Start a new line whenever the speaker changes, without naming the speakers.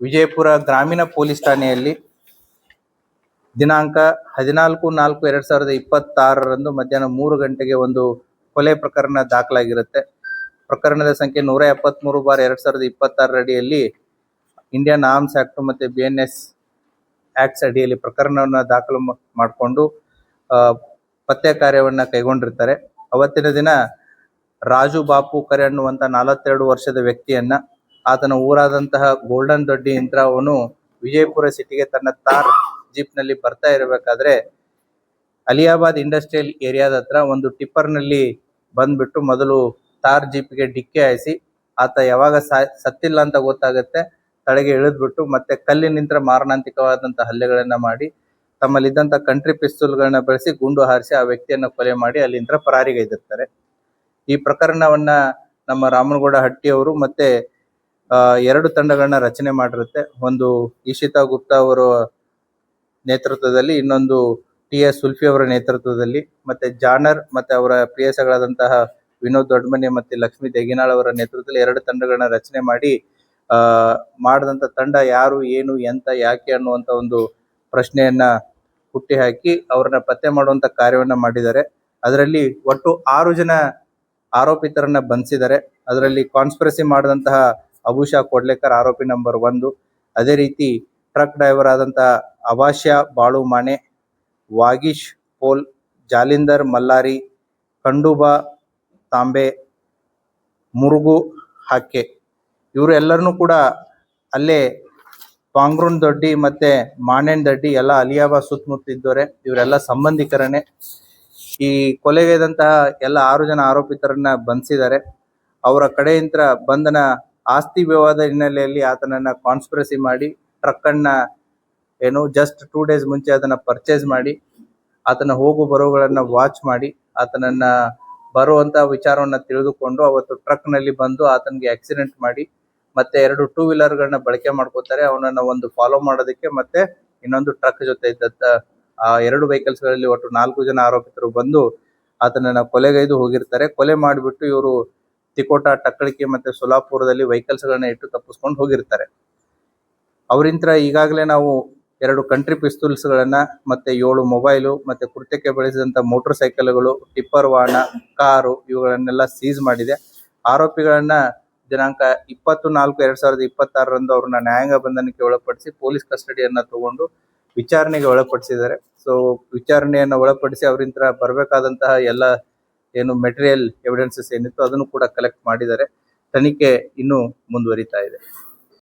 ವಿಜಯಪುರ ಗ್ರಾಮೀಣ ಪೊಲೀಸ್ ಠಾಣೆಯಲ್ಲಿ ದಿನಾಂಕ 14/4/2026 ಮಧ್ಯಾಹ್ನ 3 ಗಂಟೆಗೆ ಒಂದು ಕೊಲೆ ಪ್ರಕರಣ ದಾಖಲಾಗಿರುತ್ತೆ. ಪ್ರಕರಣದ ಸಂಖ್ಯೆ 173/2026 ಅಡಿಯಲ್ಲಿ ಇಂಡಿಯನ್ ಆರ್ಮ್ಸ್ ಆಕ್ಟ್ ಮತ್ತೆ BNS ಆಕ್ಟ್ಸ್ ಅಡಿಯಲ್ಲಿ ಪ್ರಕರಣವನ್ನು ದಾಖಲು ಮಾಡಿಕೊಂಡು ಪತ್ತೆ ಕಾರ್ಯವನ್ನು ಕೈಗೊಂಡಿರ್ತಾರೆ. ಅವತ್ತಿನ ದಿನ ರಾಜು ಬಾಪು ಕರೆ ಅನ್ನುವಂಥ 42 ವರ್ಷದ ವ್ಯಕ್ತಿಯನ್ನ ಆತನ ಊರಾದಂತಹ ಗೋಲ್ಡನ್ ದೊಡ್ಡಿ ಇಂತ್ರ ಅವನು ವಿಜಯಪುರ ಸಿಟಿಗೆ ತನ್ನ ತಾರ್ ಜೀಪ್ ನಲ್ಲಿ ಬರ್ತಾ ಇರಬೇಕಾದ್ರೆ ಅಲಿಯಾಬಾದ್ ಇಂಡಸ್ಟ್ರಿಯಲ್ ಏರಿಯಾದ ಹತ್ರ ಒಂದು ಟಿಪ್ಪರ್ ನಲ್ಲಿ ಬಂದ್ಬಿಟ್ಟು ಮೊದಲು ತಾರ್ ಜೀಪ್ಗೆ ಡಿಕ್ಕಿ ಹಾಯಿಸಿ ಆತ ಯಾವಾಗ ಸತ್ತಿಲ್ಲ ಅಂತ ಗೊತ್ತಾಗುತ್ತೆ ತಳಗೆ ಇಳಿದ್ಬಿಟ್ಟು ಮತ್ತೆ ಕಲ್ಲಿನಿಂದ ಮಾರಣಾಂತಿಕವಾದಂತಹ ಹಲ್ಲೆಗಳನ್ನ ಮಾಡಿ ತಮ್ಮಲ್ಲಿದ್ದಂತ ಕಂಟ್ರಿ ಪಿಸ್ತೂಲ್ಗಳನ್ನ ಬಳಸಿ ಗುಂಡು ಹಾರಿಸಿ ಆ ವ್ಯಕ್ತಿಯನ್ನ ಕೊಲೆ ಮಾಡಿ ಅಲ್ಲಿಂದ ಪರಾರಿಗೈದಿರ್ತಾರೆ. ಈ ಪ್ರಕರಣವನ್ನ ನಮ್ಮ ರಾಮನಗೌಡ ಹಟ್ಟಿ ಅವರು ಮತ್ತೆ 2 ತಂಡಗಳನ್ನ ರಚನೆ ಮಾಡಿರುತ್ತೆ. ಒಂದು ಈಶಿತಾ ಗುಪ್ತಾ ಅವರ ನೇತೃತ್ವದಲ್ಲಿ, ಇನ್ನೊಂದು TS ಸುಲ್ಫಿ ಅವರ ನೇತೃತ್ವದಲ್ಲಿ, ಮತ್ತೆ ಜಾನರ್ ಮತ್ತೆ ಅವರ ಪ್ರಿಯಸಗಳಾದಂತಹ ವಿನೋದ್ ದೊಡ್ಡಮನೆ ಮತ್ತೆ ಲಕ್ಷ್ಮೀ ದೇಗಿನಾಳ್ ಅವರ ನೇತೃತ್ವದಲ್ಲಿ 2 ತಂಡಗಳನ್ನ ರಚನೆ ಮಾಡಿ ಮಾಡಿದಂತ ತಂಡ ಯಾರು, ಏನು, ಎಂತ, ಯಾಕೆ ಅನ್ನುವಂತ ಒಂದು ಪ್ರಶ್ನೆಯನ್ನ ಹುಟ್ಟಿ ಹಾಕಿ ಅವ್ರನ್ನ ಪತ್ತೆ ಮಾಡುವಂತ ಕಾರ್ಯವನ್ನ ಮಾಡಿದ್ದಾರೆ. ಅದರಲ್ಲಿ ಒಟ್ಟು 6 ಜನ ಆರೋಪಿತರನ್ನ ಬಂಧಿಸಿದ್ದಾರೆ. ಅದರಲ್ಲಿ ಕಾನ್ಸ್ಪಿರಸಿ ಮಾಡಿದಂತಹ ಅಬುಷಾ ಕೊಡ್ಲೇಕರ್ ಆರೋಪಿ ನಂಬರ್ 1. ಅದೇ ರೀತಿ ಟ್ರಕ್ ಡ್ರೈವರ್ ಆದಂತಹ ಅಭಾಷ್ಯ ಬಾಳು ಮಾನೆ, ವಾಗೀಶ್ ಪೋಲ್, ಜಾಲಿಂದರ್ ಮಲ್ಲಾರಿ, ಕಂಡುಬಾ ತಾಂಬೆ, ಮುರುಗು ಹಾಕೆ ಇವರು ಎಲ್ಲರನ್ನೂ ಕೂಡ ಅಲ್ಲೇ ಪಾಂಗ್ರೂನ್ ದೊಡ್ಡಿ ಮತ್ತೆ ಮಾನೇನ್ ದಡ್ಡಿ ಎಲ್ಲ ಅಲಿಯಾಬಾದ್ ಸುತ್ತಮುತ್ತಿದ್ದವರೆ. ಇವರೆಲ್ಲ ಸಂಬಂಧಿಕರನ್ನೇ. ಈ ಕೊಲೆಗೈದಂತಹ ಎಲ್ಲ 6 ಜನ ಆರೋಪಿತರನ್ನ ಬಂಧಿಸಿದ್ದಾರೆ. ಅವರ ಕಡೆಯಿಂದ ಬಂಧನ ಆಸ್ತಿ ವಿವಾದ ಹಿನ್ನೆಲೆಯಲ್ಲಿ ಆತನನ್ನ ಕಾನ್ಸ್ಪಿರಸಿ ಮಾಡಿ ಟ್ರಕ್ ಅನ್ನ ಜಸ್ಟ್ 2 ಡೇಸ್ ಮುಂಚೆ ಅದನ್ನ ಪರ್ಚೇಸ್ ಮಾಡಿ ಆತನ ಹೋಗು ಬರೋಗಳನ್ನ ವಾಚ್ ಮಾಡಿ ಆತನನ್ನ ಬರುವಂತ ವಿಚಾರವನ್ನ ತಿಳಿದುಕೊಂಡು ಅವತ್ತು ಟ್ರಕ್ ನಲ್ಲಿ ಬಂದು ಆತನಿಗೆ ಆಕ್ಸಿಡೆಂಟ್ ಮಾಡಿ ಮತ್ತೆ 2 ಟೂ ವೀಲರ್ ಗಳನ್ನ ಬಳಕೆ ಮಾಡ್ಕೋತಾರೆ. ಅವನನ್ನ ಒಂದು ಫಾಲೋ ಮಾಡೋದಕ್ಕೆ ಮತ್ತೆ ಇನ್ನೊಂದು ಟ್ರಕ್ ಜೊತೆ ಇದ್ದಂತ ಆ 2 ವೆಹಿಕಲ್ಸ್ ಗಳಲ್ಲಿ ಒಟ್ಟು 4 ಜನ ಆರೋಪಿತರು ಬಂದು ಆತನನ್ನ ಕೊಲೆಗೈದು ಹೋಗಿರ್ತಾರೆ. ಕೊಲೆ ಮಾಡಿಬಿಟ್ಟು ಇವರು ತಿಕೋಟ, ಟಕ್ಕಳಿಕೆ ಮತ್ತೆ ಸೋಲಾಪುರದಲ್ಲಿ ವೆಹಿಕಲ್ಸ್ ಗಳನ್ನ ಇಟ್ಟು ತಪ್ಪಿಸ್ಕೊಂಡು ಹೋಗಿರ್ತಾರೆ. ಅವರಿಂತ್ರ ಈಗಾಗಲೇ ನಾವು 2 ಕಂಟ್ರಿ ಪಿಸ್ತೂಲ್ಸ್ ಗಳನ್ನ ಮತ್ತೆ 7 ಮೊಬೈಲು ಮತ್ತೆ ಕೃತ್ಯಕ್ಕೆ ಬಳಸಿದಂತ ಮೋಟರ್ ಸೈಕಲ್ಗಳು, ಟಿಪ್ಪರ್ ವಾಹನ, ಕಾರು ಇವುಗಳನ್ನೆಲ್ಲ ಸೀಸ್ ಮಾಡಿದೆ. ಆರೋಪಿಗಳನ್ನ ದಿನಾಂಕ 20/4/2026 ಅವ್ರನ್ನ ನ್ಯಾಯಾಂಗ ಬಂಧನಕ್ಕೆ ಒಳಪಡಿಸಿ ಪೊಲೀಸ್ ಕಸ್ಟಡಿಯನ್ನ ತಗೊಂಡು ವಿಚಾರಣೆಗೆ ಒಳಪಡಿಸಿದ್ದಾರೆ. ಸೊ ವಿಚಾರಣೆಯನ್ನ ಒಳಪಡಿಸಿ ಅವರಿಂತ್ರ ಬರಬೇಕಾದಂತಹ ಎಲ್ಲ ಮೆಟೀರಿಯಲ್ ಎವಿಡೆನ್ಸಸ್ ಏನಿತ್ತು ಅದನ್ನು ಕೂಡ ಕಲೆಕ್ಟ್ ಮಾಡಿದ್ದಾರೆ. ತನಿಖೆ ಇನ್ನೂ ಮುಂದುವರಿತಾ ಇದೆ.